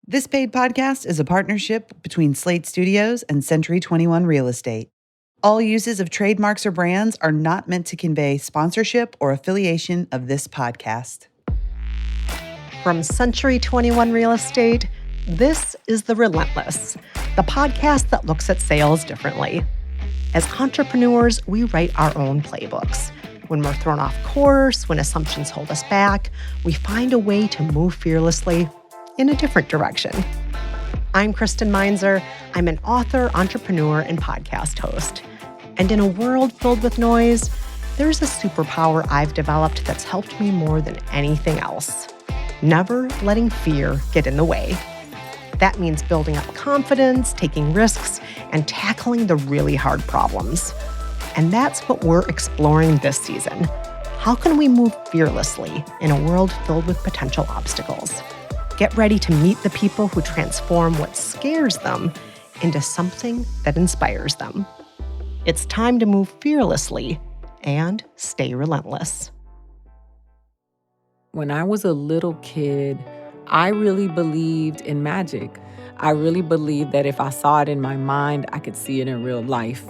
This paid podcast is a partnership between Slate Studios and Century 21 Real Estate. All uses of trademarks or brands are not meant to convey sponsorship or affiliation of this podcast. From Century 21 Real Estate, this is The Relentless, the podcast that looks at sales differently. As entrepreneurs, we write our own playbooks. When we're thrown off course, when assumptions hold us back, we find a way to move fearlessly in a different direction. I'm Kristen Meinzer. I'm an author, entrepreneur, and podcast host. And in a world filled with noise, there's a superpower I've developed that's helped me more than anything else. Never letting fear get in the way. That means building up confidence, taking risks, and tackling the really hard problems. And that's what we're exploring this season. How can we move fearlessly in a world filled with potential obstacles? Get ready to meet the people who transform what scares them into something that inspires them. It's time to move fearlessly and stay relentless. When I was a little kid, I really believed in magic. I really believed that if I saw it in my mind, I could see it in real life.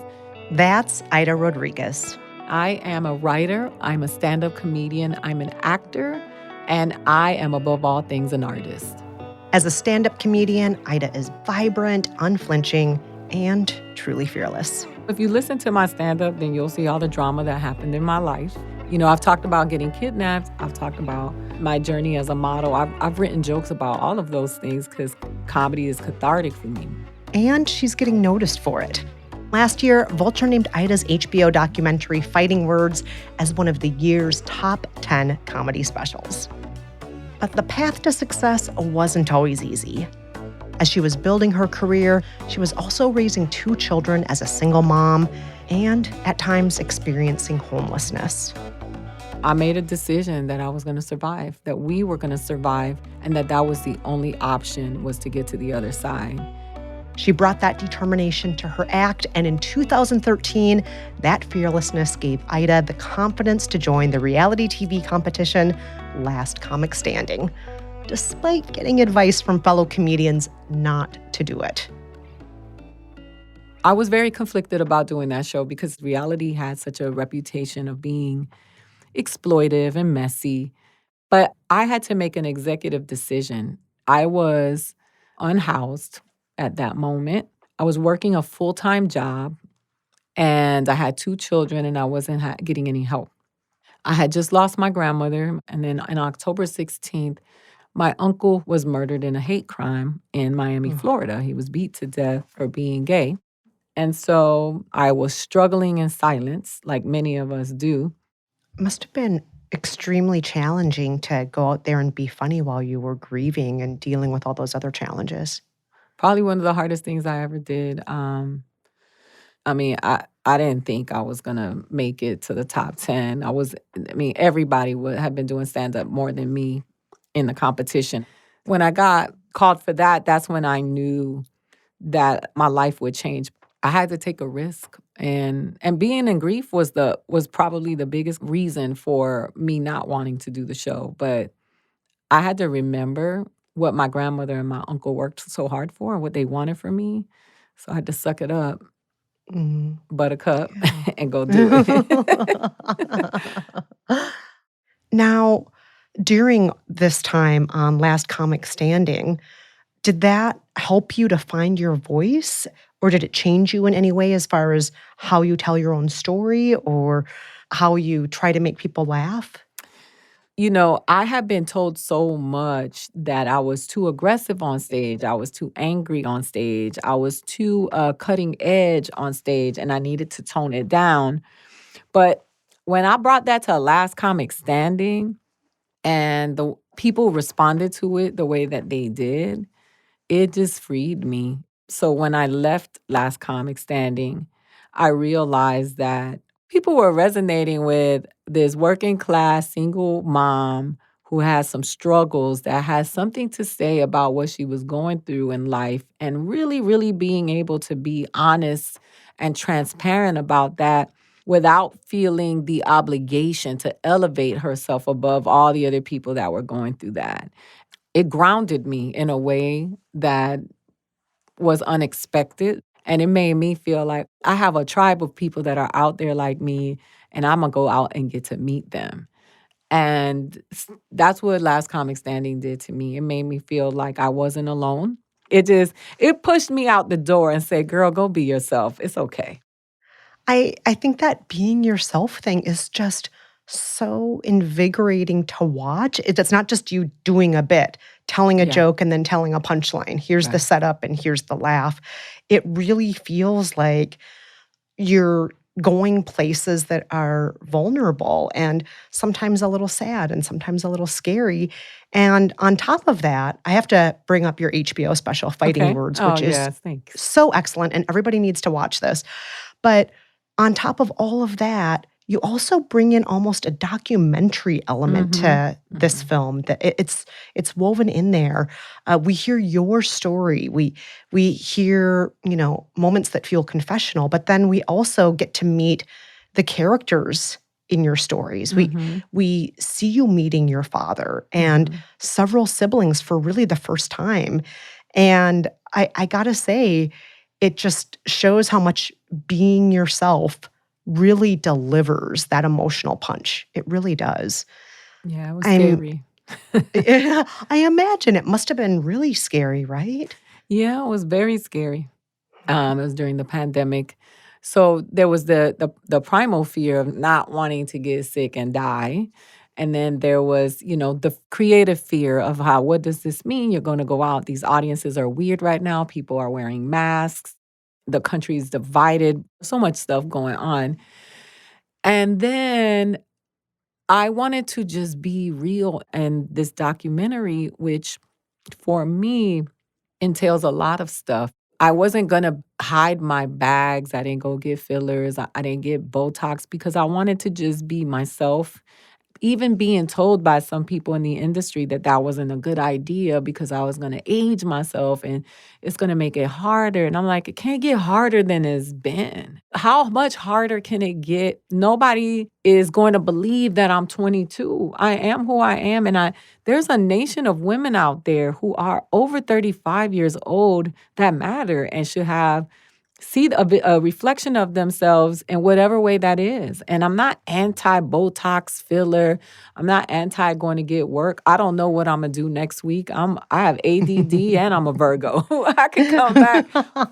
That's Aida Rodriguez. I am a writer, I'm a stand-up comedian, I'm an actor, and I am above all things an artist. As a stand-up comedian, Aida is vibrant, unflinching, and truly fearless. If you listen to my stand-up, then you'll see all the drama that happened in my life. You know, I've talked about getting kidnapped. I've talked about my journey as a model. I've written jokes about all of those things because comedy is cathartic for me. And she's getting noticed for it. Last year, Vulture named Aida's HBO documentary Fighting Words as one of the year's top 10 comedy specials. But the path to success wasn't always easy. As she was building her career, she was also raising 2 children as a single mom and, at times, experiencing homelessness. I made a decision that I was going to survive, that we were going to survive, and that was the only option, was to get to the other side. She brought that determination to her act, and in 2013, that fearlessness gave Aida the confidence to join the reality TV competition Last Comic Standing, despite getting advice from fellow comedians not to do it. I was very conflicted about doing that show because reality had such a reputation of being exploitive and messy, but I had to make an executive decision. I was unhoused at that moment. I was working a full-time job, and I had 2 children, and I wasn't getting any help. I had just lost my grandmother, and then on October 16th, my uncle was murdered in a hate crime in Miami, Florida. He was beat to death for being gay. And so I was struggling in silence, like many of us do. It must have been extremely challenging to go out there and be funny while you were grieving and dealing with all those other challenges. Probably one of the hardest things I ever did. I didn't think I was going to make it to the top 10. Everybody had been doing stand-up more than me in the competition. When I got called for that, that's when I knew that my life would change. I had to take a risk. And being in grief was probably the biggest reason for me not wanting to do the show. But I had to remember what my grandmother and my uncle worked so hard for and what they wanted from me. So I had to suck it up, buttercup, and go do it. Now, during this time on Last Comic Standing, did that help you to find your voice? Or did it change you in any way as far as how you tell your own story or how you try to make people laugh? You know, I have been told so much that I was too aggressive on stage. I was too angry on stage. I was too cutting edge on stage, and I needed to tone it down. But when I brought that to Last Comic Standing and the people responded to it the way that they did, it just freed me. So when I left Last Comic Standing, I realized that people were resonating with this working class single mom who has some struggles, that has something to say about what she was going through in life, and really, really being able to be honest and transparent about that without feeling the obligation to elevate herself above all the other people that were going through that. it grounded me in a way that was unexpected. And it made me feel like I have a tribe of people that are out there like me, and I'm gonna go out and get to meet them. And that's what Last Comic Standing did to me. It made me feel like I wasn't alone. It pushed me out the door and said, girl, go be yourself. It's okay. I think that being yourself thing is just so invigorating to watch. It's not just you doing a bit, telling a Yeah, joke and then telling a punchline. Here's the right. setup and here's the laugh. It really feels like you're going places that are vulnerable and sometimes a little sad and sometimes a little scary. And on top of that, I have to bring up your HBO special, Fighting Okay. Words, Oh, which is yes. Thanks. so excellent and everybody needs to watch this. But on top of all of that, you also bring in almost a documentary element Mm-hmm. to this Mm-hmm. film. That it's woven in there. We hear your story. We hear moments that feel confessional, but then we also get to meet the characters in your stories. Mm-hmm. We see you meeting your father and Mm-hmm. several siblings for really the first time, and I gotta say, it just shows how much being yourself really delivers that emotional punch. It really does. Yeah, it was I'm scary. I imagine it must have been really scary, right? Yeah, it was very scary. It was during the pandemic. So there was the primal fear of not wanting to get sick and die. And then there was, the creative fear of what does this mean? You're going to go out. These audiences are weird right now. People are wearing masks. The country's divided. So much stuff going on. And then I wanted to just be real. And this documentary, which for me entails a lot of stuff. I wasn't gonna hide my bags. I didn't go get fillers. I didn't get Botox because I wanted to just be myself. Even being told by some people in the industry that that wasn't a good idea because I was gonna age myself and it's gonna make it harder. And I'm like, it can't get harder than it's been. How much harder can it get? Nobody is going to believe that I'm 22. I am who I am. And there's a nation of women out there who are over 35 years old that matter and should see a reflection of themselves in whatever way that is. And I'm not anti Botox filler. I'm not anti going to get work. I don't know what I'm gonna do next week. I have ADD and I'm a Virgo. I can come back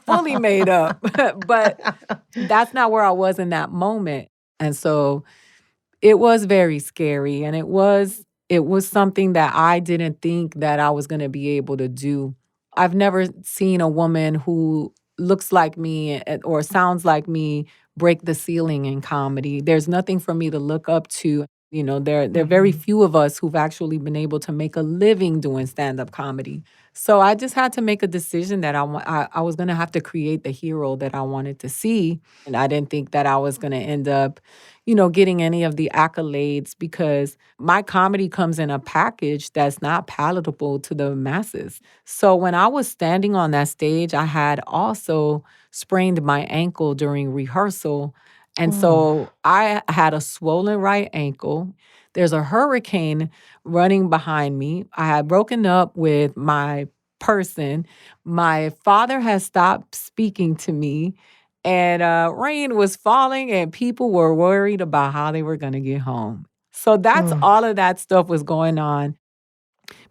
fully made up. But that's not where I was in that moment. And so it was very scary, and it was something that I didn't think that I was gonna be able to do. I've never seen a woman who looks like me or sounds like me break the ceiling in comedy. There's nothing for me to look up to. There are very Mhm. few of us who've actually been able to make a living doing stand-up comedy. So I just had to make a decision that I was gonna have to create the hero that I wanted to see, and I didn't think that I was gonna end up getting any of the accolades because my comedy comes in a package that's not palatable to the masses. So when I was standing on that stage, I had also sprained my ankle during rehearsal. And Oh. so I had a swollen right ankle. There's a hurricane running behind me. I had broken up with my person. My father had stopped speaking to me. And rain was falling, and people were worried about how they were going to get home. So that's Mm. all of that stuff was going on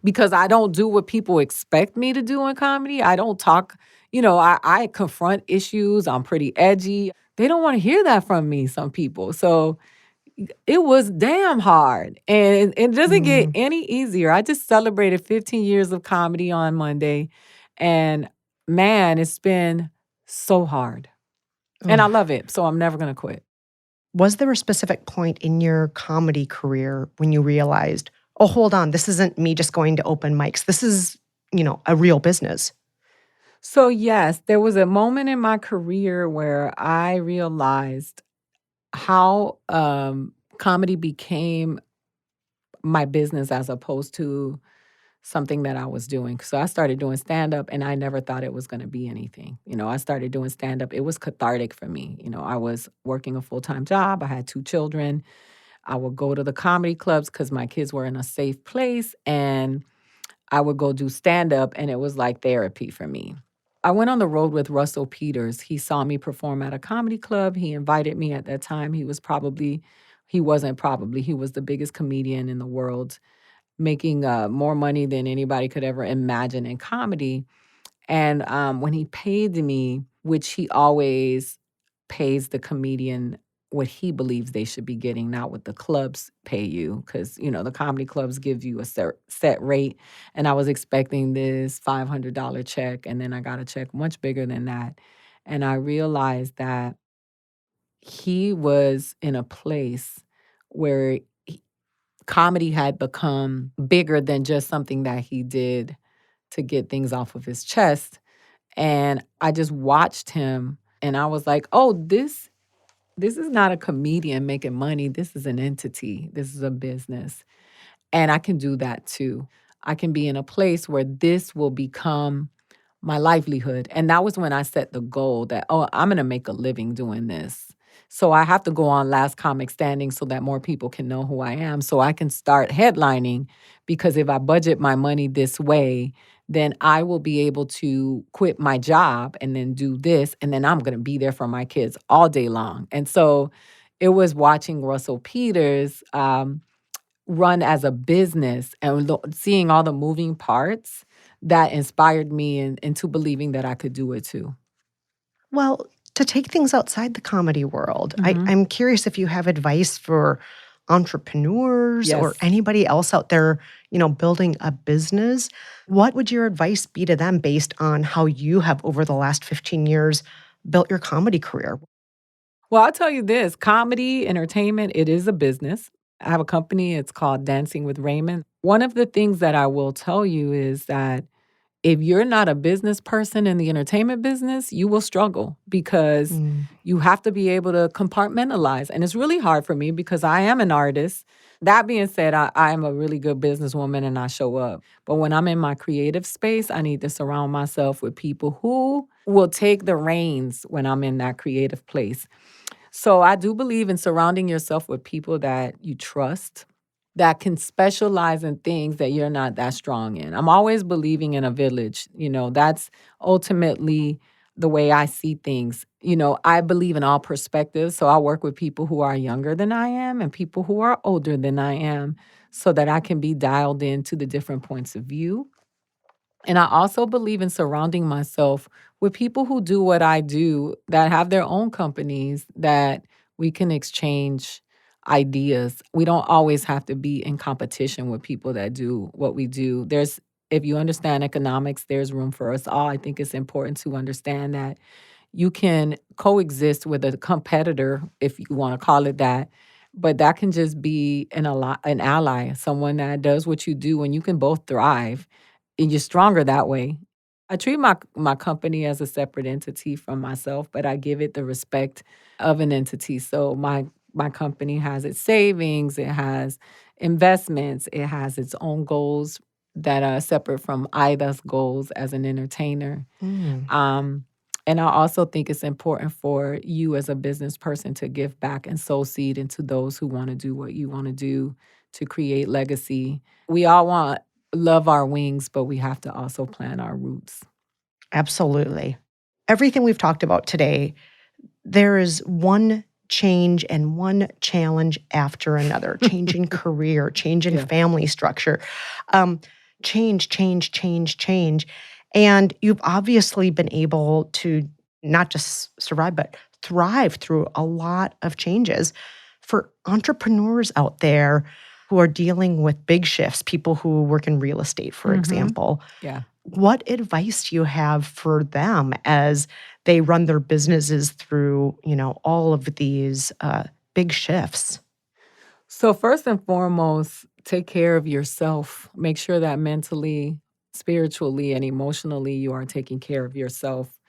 because I don't do what people expect me to do in comedy. I don't talk, I confront issues. I'm pretty edgy. They don't want to hear that from me, some people. So it was damn hard. And it doesn't get Mm. any easier. I just celebrated 15 years of comedy on Monday. And man, it's been so hard. And I Ugh. love it, so I'm never gonna quit. Was there a specific point in your comedy career when you realized, "Oh, hold on, this isn't me just going to open mics. This is, a real business." So, yes, there was a moment in my career where I realized how, comedy became my business as opposed to something that I was doing. So I started doing stand-up, and I never thought it was gonna be anything. I started doing stand-up, it was cathartic for me. I was working a full-time job, I had 2 children. I would go to the comedy clubs because my kids were in a safe place, and I would go do stand-up, and it was like therapy for me. I went on the road with Russell Peters. He saw me perform at a comedy club. He invited me at that time. He wasn't probably, he was the biggest comedian in the world, making more money than anybody could ever imagine in comedy. And when he paid me, which he always pays the comedian what he believes they should be getting, not what the clubs pay you, because the comedy clubs give you a set rate. And I was expecting this $500 check, and then I got a check much bigger than that. And I realized that he was in a place where comedy had become bigger than just something that he did to get things off of his chest. And I just watched him, and I was like, "Oh, this is not a comedian making money. This is an entity. This is a business." And I can do that too. I can be in a place where this will become my livelihood. And that was when I set the goal that, oh, I'm going to make a living doing this. So I have to go on Last Comic Standing so that more people can know who I am, so I can start headlining. Because if I budget my money this way, then I will be able to quit my job and then do this. And then I'm going to be there for my kids all day long. And so it was watching Russell Peters run as a business and seeing all the moving parts that inspired me into believing that I could do it too. Well, to take things outside the comedy world, Mhm. I'm curious if you have advice for entrepreneurs or Yes. anybody else out there, building a business. What would your advice be to them based on how you have over the last 15 years built your comedy career? Well, I'll tell you this, comedy, entertainment, it is a business. I have a company, it's called Dancing with Raymond. One of the things that I will tell you is that if you're not a business person in the entertainment business, you will struggle because Mm. you have to be able to compartmentalize. And it's really hard for me because I am an artist. That being said, I am a really good businesswoman and I show up. But when I'm in my creative space, I need to surround myself with people who will take the reins when I'm in that creative place. So I do believe in surrounding yourself with people that you trust, that can specialize in things that you're not that strong in. I'm always believing in a village. That's ultimately the way I see things. I believe in all perspectives. So I work with people who are younger than I am and people who are older than I am so that I can be dialed into the different points of view. And I also believe in surrounding myself with people who do what I do, that have their own companies, that we can exchange ideas. We don't always have to be in competition with people that do what we do. If you understand economics, there's room for us all. I think it's important to understand that you can coexist with a competitor, if you want to call it that, but that can just be an ally, someone that does what you do, and you can both thrive, and you're stronger that way. I treat my company as a separate entity from myself, but I give it the respect of an entity. So my company has its savings, it has investments, it has its own goals that are separate from Ida's goals as an entertainer. Mm. Um, and I also think it's important for you as a business person to give back and sow seed into those who want to do what you want to do to create legacy. We all want love our wings, but we have to also plant our roots. Absolutely. Everything we've talked about today, there is one change and one challenge after another. Change in career, change in Yeah. family structure, um, change. And you've obviously been able to not just survive, but thrive through a lot of changes. For entrepreneurs out there who are dealing with big shifts, people who work in real estate, for Mhm. example, Yeah. what advice do you have for them as they run their businesses through, all of these big shifts? So first and foremost, take care of yourself. Make sure that mentally, spiritually, and emotionally you are taking care of yourself.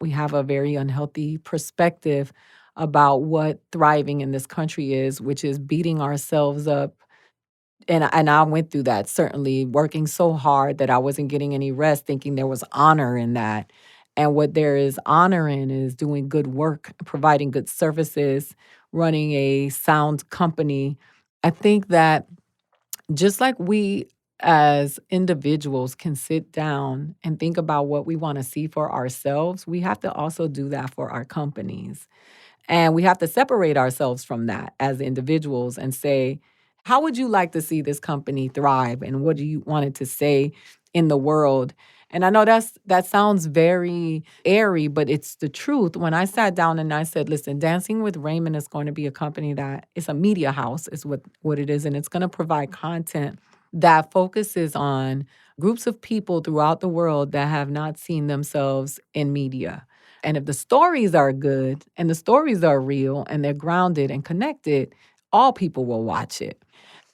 We have a very unhealthy perspective about what thriving in this country is, which is beating ourselves up. And I went through that, certainly working so hard that I wasn't getting any rest, thinking there was honor in that. And what there is honor in is doing good work, providing good services, running a sound company. I think that just like we as individuals can sit down and think about what we want to see for ourselves, we have to also do that for our companies. And we have to separate ourselves from that as individuals and say, how would you like to see this company thrive? And what do you want it to say in the world? And I know that sounds very airy, but it's the truth. When I sat down and I said, listen, Dancing with Raymond is going to be a company that is a media house, is what it is. And it's going to provide content that focuses on groups of people throughout the world that have not seen themselves in media. And if the stories are good and the stories are real and they're grounded and connected, all people will watch it.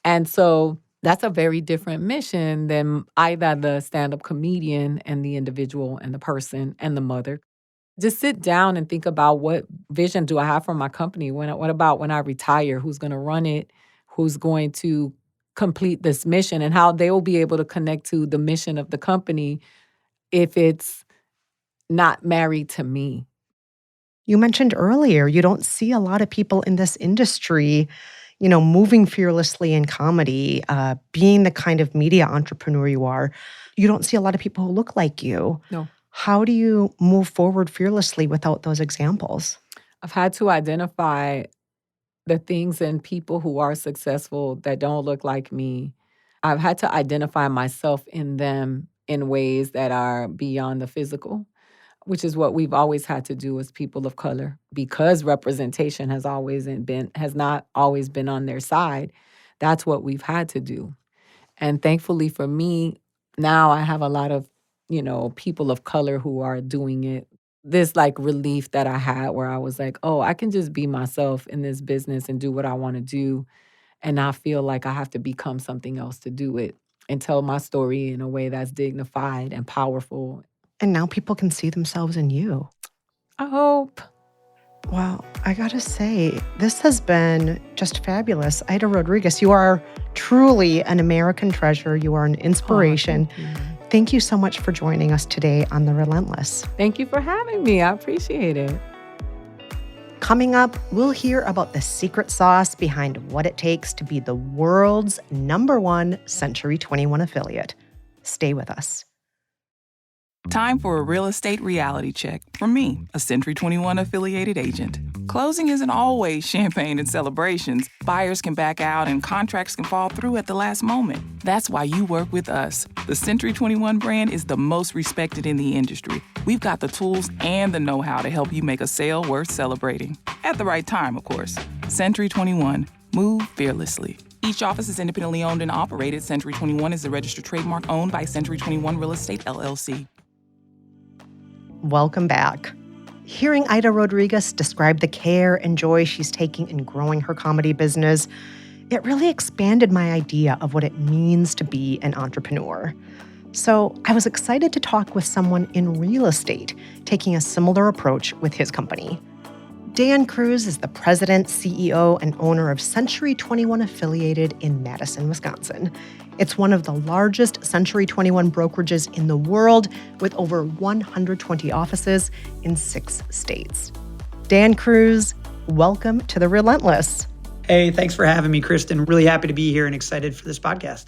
And so that's a very different mission than either the stand-up comedian and the individual and the person and the mother. Just sit down and think about what vision do I have for my company? What about when I retire? Who's going to run it? Who's going to complete this mission? And how they will be able to connect to the mission of the company if it's not married to me. You mentioned earlier, you don't see a lot of people in this industry, moving fearlessly in comedy, being the kind of media entrepreneur you are. You don't see a lot of people who look like you. No. How do you move forward fearlessly without those examples? I've had to identify the things in people who are successful that don't look like me. I've had to identify myself in them in ways that are beyond the physical, which is what we've always had to do as people of color, because representation has not always been on their side. That's what we've had to do. And thankfully for me, now I have a lot of, people of color who are doing it. This relief that I had where I was like, oh, I can just be myself in this business and do what I want to do and not feel like I have to become something else to do it and tell my story in a way that's dignified and powerful. And now people can see themselves in you. I hope. Well, I gotta say, this has been just fabulous. Aida Rodriguez, you are truly an American treasure. You are an inspiration. Thank you so much for joining us today on The Relentless. Thank you for having me. I appreciate it. Coming up, we'll hear about the secret sauce behind what it takes to be the world's #1 Century 21 affiliate. Stay with us. Time for a real estate reality check from me, a Century 21 affiliated agent. Closing isn't always champagne and celebrations. Buyers can back out and contracts can fall through at the last moment. That's why you work with us. The Century 21 brand is the most respected in the industry. We've got the tools and the know-how to help you make a sale worth celebrating. At the right time, of course. Century 21. Move fearlessly. Each office is independently owned and operated. Century 21 is a registered trademark owned by Century 21 Real Estate, LLC. Welcome back. Hearing Aida Rodriguez describe the care and joy she's taking in growing her comedy business, it really expanded my idea of what it means to be an entrepreneur. So I was excited to talk with someone in real estate taking a similar approach with his company. Dan Cruz is the president, CEO, and owner of Century 21 affiliated in Madison, Wisconsin. It's one of the largest Century 21 brokerages in the world with over 120 offices in 6 states. Dan Cruz, welcome to The Relentless. Hey, thanks for having me, Kristen. Really happy to be here and excited for this podcast.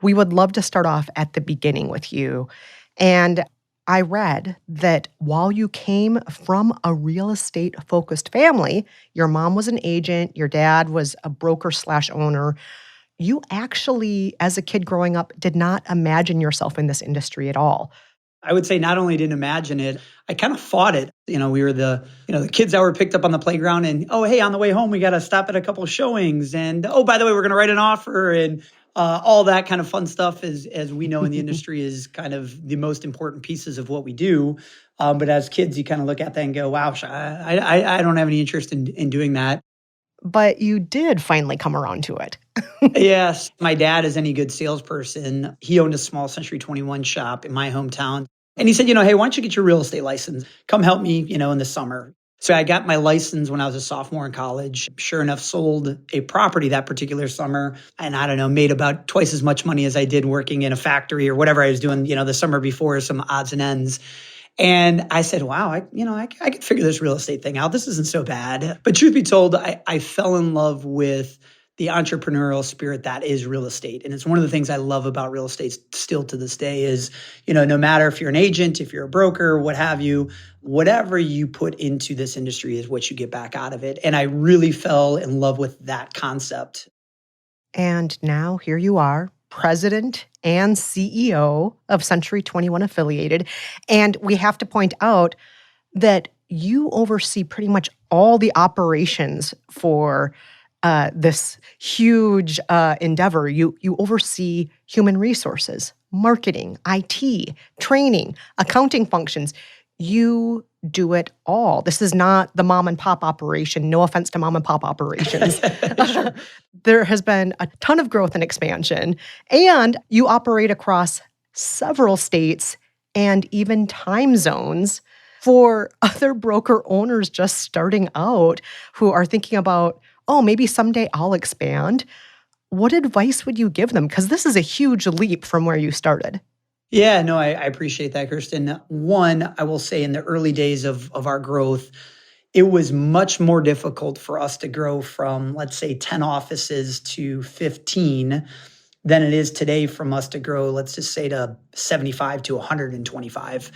We would love to start off at the beginning with you. And I read that while you came from a real estate-focused family, your mom was an agent, your dad was a broker/owner, you actually, as a kid growing up, did not imagine yourself in this industry at all. I would say not only didn't imagine it, I kind of fought it. We were the kids that were picked up on the playground and, oh, hey, on the way home, we got to stop at a couple of showings. And, oh, by the way, we're going to write an offer and all that kind of fun stuff, as we know in the industry, is kind of the most important pieces of what we do. But as kids, you kind of look at that and go, wow, I don't have any interest in doing that. But you did finally come around to it. Yes. My dad is any good salesperson. He owned a small Century 21 shop in my hometown. And he said, hey, why don't you get your real estate license? Come help me, in the summer. So I got my license when I was a sophomore in college. Sure enough, sold a property that particular summer. And I don't know, made about twice as much money as I did working in a factory or whatever I was doing, the summer before, some odds and ends. And I said, wow, I could figure this real estate thing out. This isn't so bad. But truth be told, I fell in love with the entrepreneurial spirit that is real estate. And it's one of the things I love about real estate still to this day is, no matter if you're an agent, if you're a broker, what have you, whatever you put into this industry is what you get back out of it. And I really fell in love with that concept. And now here you are, president and CEO of Century 21 Affiliated. And we have to point out that you oversee pretty much all the operations for this huge endeavor. You oversee human resources, marketing, IT, training, accounting functions. You do it all. This is not the mom and pop operation. No offense to mom and pop operations. Sure. There has been a ton of growth and expansion, and you operate across several states and even time zones for other broker owners just starting out who are thinking about, oh, maybe someday I'll expand. What advice would you give them? Because this is a huge leap from where you started. Yeah, no, I appreciate that, Kristen. One, I will say in the early days of our growth, it was much more difficult for us to grow from, let's say, 10 offices to 15 than it is today from us to grow, let's just say, to 75 to 125.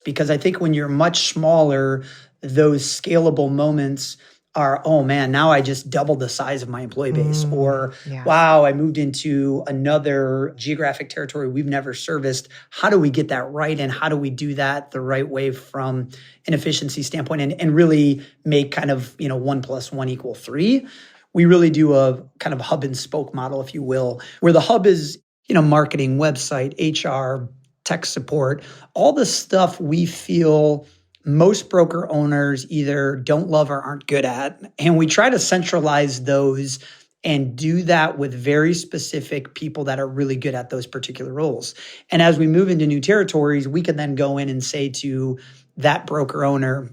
Because I think when you're much smaller, those scalable moments are, oh man, now I just doubled the size of my employee base. Or, wow, I moved into another geographic territory we've never serviced. How do we get that right? And how do we do that the right way from an efficiency standpoint and really make kind of, 1 + 1 = 3? We really do a kind of hub and spoke model, if you will, where the hub is, marketing, website, HR, tech support, all the stuff we feel most broker owners either don't love or aren't good at. And we try to centralize those and do that with very specific people that are really good at those particular roles. And as we move into new territories, we can then go in and say to that broker owner,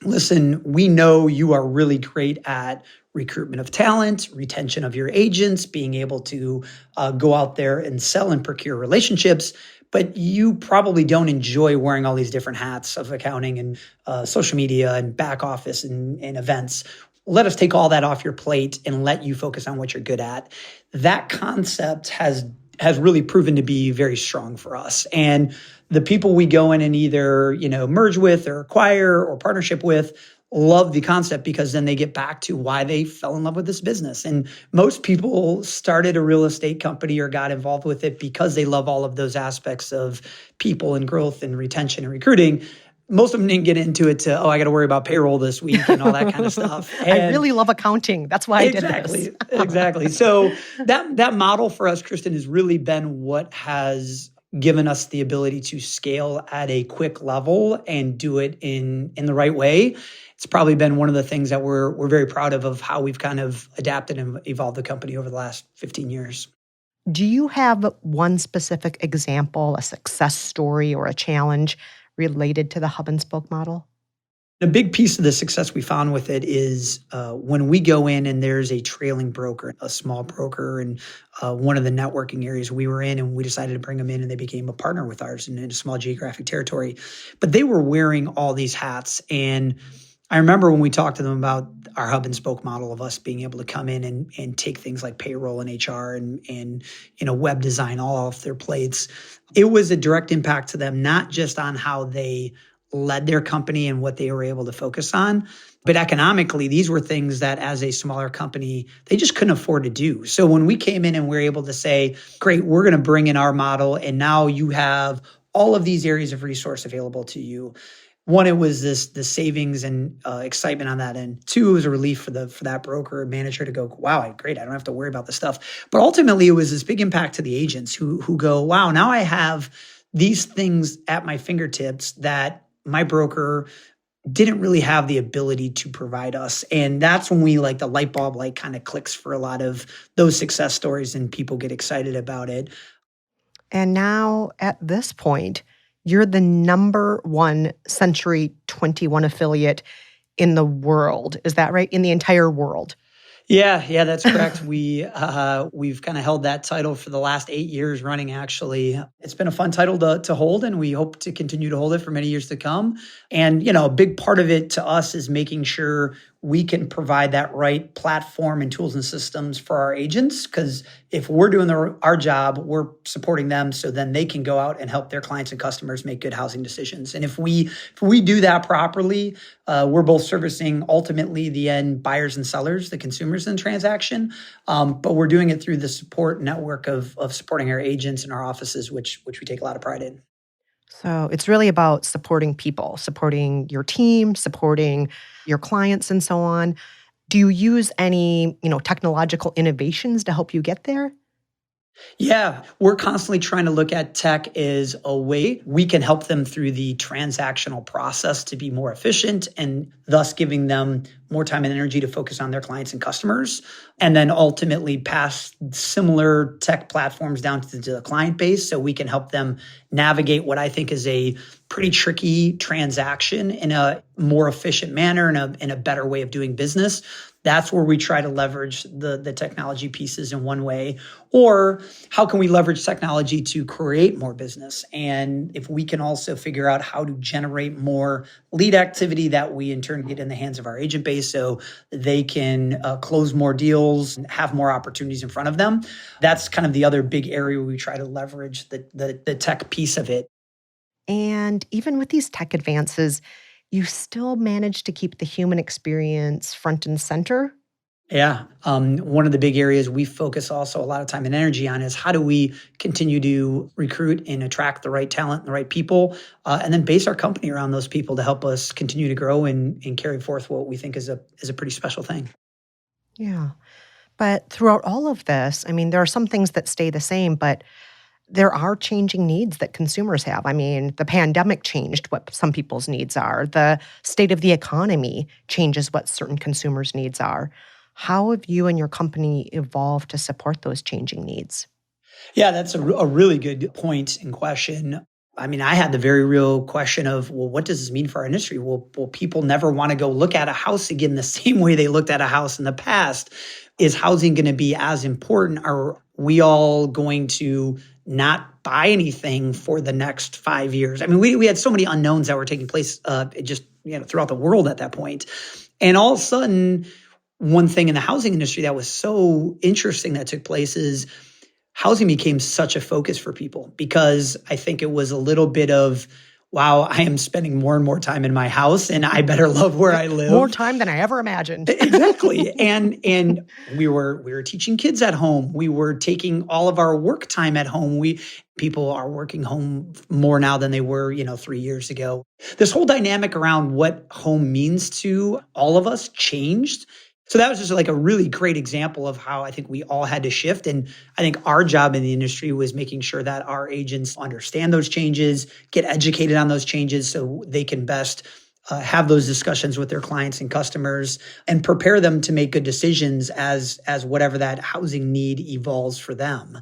listen, we know you are really great at recruitment of talent, retention of your agents, being able to go out there and sell and procure relationships. But you probably don't enjoy wearing all these different hats of accounting and social media and back office and events. Let us take all that off your plate and let you focus on what you're good at. That concept has really proven to be very strong for us. And the people we go in and either, merge with or acquire or partnership with love the concept because then they get back to why they fell in love with this business. And most people started a real estate company or got involved with it because they love all of those aspects of people and growth and retention and recruiting. Most of them didn't get into it to, I got to worry about payroll this week and all that kind of stuff. And I really love accounting. That's why I did this. Exactly. So that model for us, Kristen, has really been what has given us the ability to scale at a quick level and do it in the right way. It's probably been one of the things that we're very proud of how we've kind of adapted and evolved the company over the last 15 years. Do you have one specific example, a success story or a challenge related to the hub and spoke model? A big piece of the success we found with it is when we go in and there's a trailing broker, a small broker, and one of the networking areas we were in, and we decided to bring them in and they became a partner with ours in a small geographic territory. But they were wearing all these hats. And I remember when we talked to them about our hub and spoke model of us being able to come in and take things like payroll and HR and web design all off their plates. It was a direct impact to them, not just on how they led their company and what they were able to focus on, but economically, these were things that as a smaller company, they just couldn't afford to do. So when we came in and we were able to say, great, we're going to bring in our model, and now you have all of these areas of resource available to you. One, it was the savings and excitement on that end. Two, it was a relief for that broker and manager to go, wow, great, I don't have to worry about this stuff. But ultimately, it was this big impact to the agents who go, wow, now I have these things at my fingertips that my broker didn't really have the ability to provide us. And that's when the light bulb kind of clicks for a lot of those success stories and people get excited about it. And now at this point, you're the number one Century 21 affiliate in the world. Is that right? In the entire world? Yeah, that's correct. We've kind of held that title for the last 8 years running, actually. It's been a fun title to hold, and we hope to continue to hold it for many years to come. And, a big part of it to us is making sure we can provide that right platform and tools and systems for our agents. Because if we're doing our job, we're supporting them so then they can go out and help their clients and customers make good housing decisions. And if we do that properly, we're both servicing ultimately the end buyers and sellers, the consumers in the transaction. But we're doing it through the support network of supporting our agents and our offices, which we take a lot of pride in. So it's really about supporting people, supporting your team, supporting your clients and so on. Do you use any, technological innovations to help you get there? Yeah, we're constantly trying to look at tech as a way we can help them through the transactional process to be more efficient and thus giving them more time and energy to focus on their clients and customers. And then ultimately pass similar tech platforms down to the client base so we can help them navigate what I think is a pretty tricky transaction in a more efficient manner and in a better way of doing business. That's where we try to leverage the technology pieces in one way. Or how can we leverage technology to create more business? And if we can also figure out how to generate more lead activity that we in turn get in the hands of our agent base so they can close more deals and have more opportunities in front of them. That's kind of the other big area where we try to leverage the tech piece of it. And even with these tech advances, you still manage to keep the human experience front and center? Yeah. One of the big areas we focus also a lot of time and energy on is how do we continue to recruit and attract the right talent and the right people, and then base our company around those people to help us continue to grow and carry forth what we think is a pretty special thing. Yeah. But throughout all of this, there are some things that stay the same, but there are changing needs that consumers have. The pandemic changed what some people's needs are. The state of the economy changes what certain consumers' needs are. How have you and your company evolved to support those changing needs? Yeah, that's a really good point and question. I had the very real question of, well, what does this mean for our industry? Will people never want to go look at a house again the same way they looked at a house in the past? Is housing going to be as important? Are we all going to not buy anything for the next 5 years? We had so many unknowns that were taking place just throughout the world at that point. And all of a sudden, one thing in the housing industry that was so interesting that took place is housing became such a focus for people because I think it was a little bit of, wow, I am spending more and more time in my house and I better love where I live. More time than I ever imagined. Exactly. And we were teaching kids at home. We were taking all of our work time at home. People are working home more now than they were, 3 years ago. This whole dynamic around what home means to all of us changed. So that was just like a really great example of how I think we all had to shift. And I think our job in the industry was making sure that our agents understand those changes, get educated on those changes so they can best have those discussions with their clients and customers and prepare them to make good decisions as whatever that housing need evolves for them.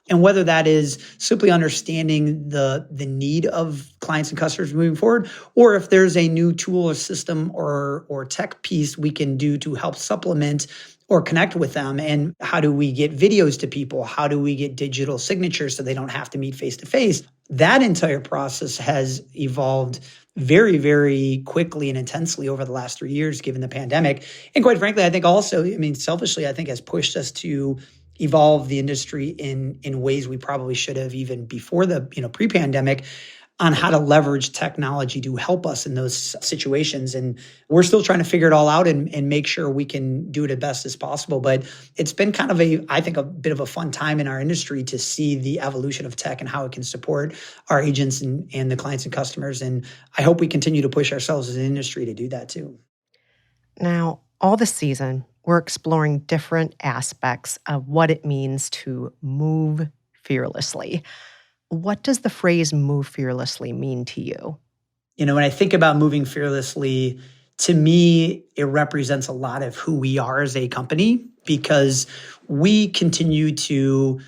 And whether that is simply understanding the need of clients and customers moving forward, or if there's a new tool or system or tech piece we can do to help supplement or connect with them. And how do we get videos to people? How do we get digital signatures so they don't have to meet face to face? That entire process has evolved very, very quickly and intensely over the last 3 years, given the pandemic. And quite frankly, I think also, selfishly, I think has pushed us to evolve the industry in ways we probably should have even before the pre-pandemic on how to leverage technology to help us in those situations. And we're still trying to figure it all out and make sure we can do it as best as possible. But it's been kind of I think a bit of a fun time in our industry to see the evolution of tech and how it can support our agents and the clients and customers. And I hope we continue to push ourselves as an industry to do that too. Now, all this season, we're exploring different aspects of what it means to move fearlessly. What does the phrase move fearlessly mean to you? When I think about moving fearlessly, to me, it represents a lot of who we are as a company because we continue to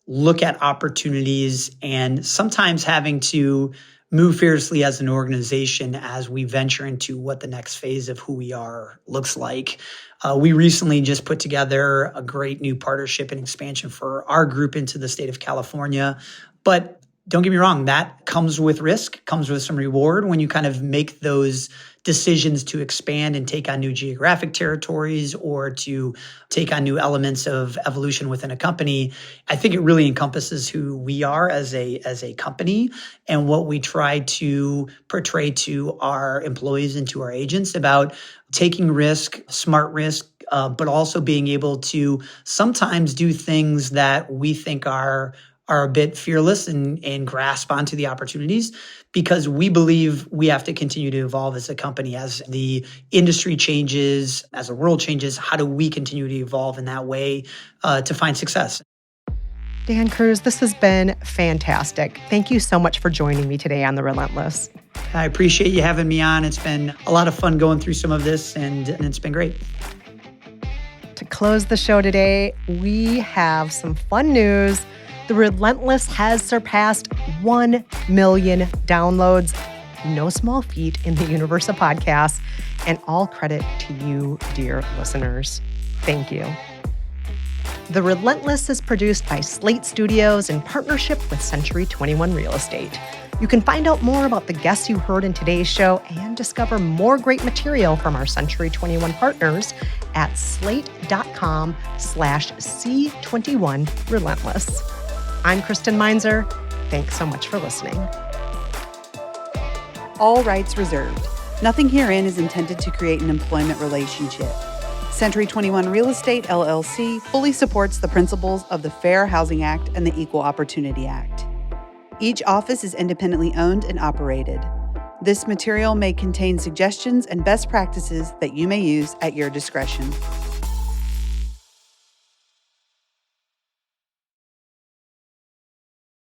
look at opportunities and sometimes having to move fearlessly as an organization as we venture into what the next phase of who we are looks like. We recently just put together a great new partnership and expansion for our group into the state of California. But Don't get me wrong, that comes with risk, comes with some reward when you kind of make those decisions to expand and take on new geographic territories or to take on new elements of evolution within a company. I think it really encompasses who we are as a company and what we try to portray to our employees and to our agents about taking risk, smart risk, but also being able to sometimes do things that we think are a bit fearless and grasp onto the opportunities, because we believe we have to continue to evolve as a company. As the industry changes, as the world changes, how do we continue to evolve in that way to find success? Dan Cruz, this has been fantastic. Thank you so much for joining me today on The Relentless. I appreciate you having me on. It's been a lot of fun going through some of this, and it's been great. To close the show today, we have some fun news. The Relentless has surpassed 1 million downloads. No small feat in the universe of podcasts, and all credit to you, dear listeners. Thank you. The Relentless is produced by Slate Studios in partnership with Century 21 Real Estate. You can find out more about the guests you heard in today's show and discover more great material from our Century 21 partners at slate.com/C21Relentless. I'm Kristen Meinzer. Thanks so much for listening. All rights reserved. Nothing herein is intended to create an employment relationship. Century 21 Real Estate, LLC fully supports the principles of the Fair Housing Act and the Equal Opportunity Act. Each office is independently owned and operated. This material may contain suggestions and best practices that you may use at your discretion.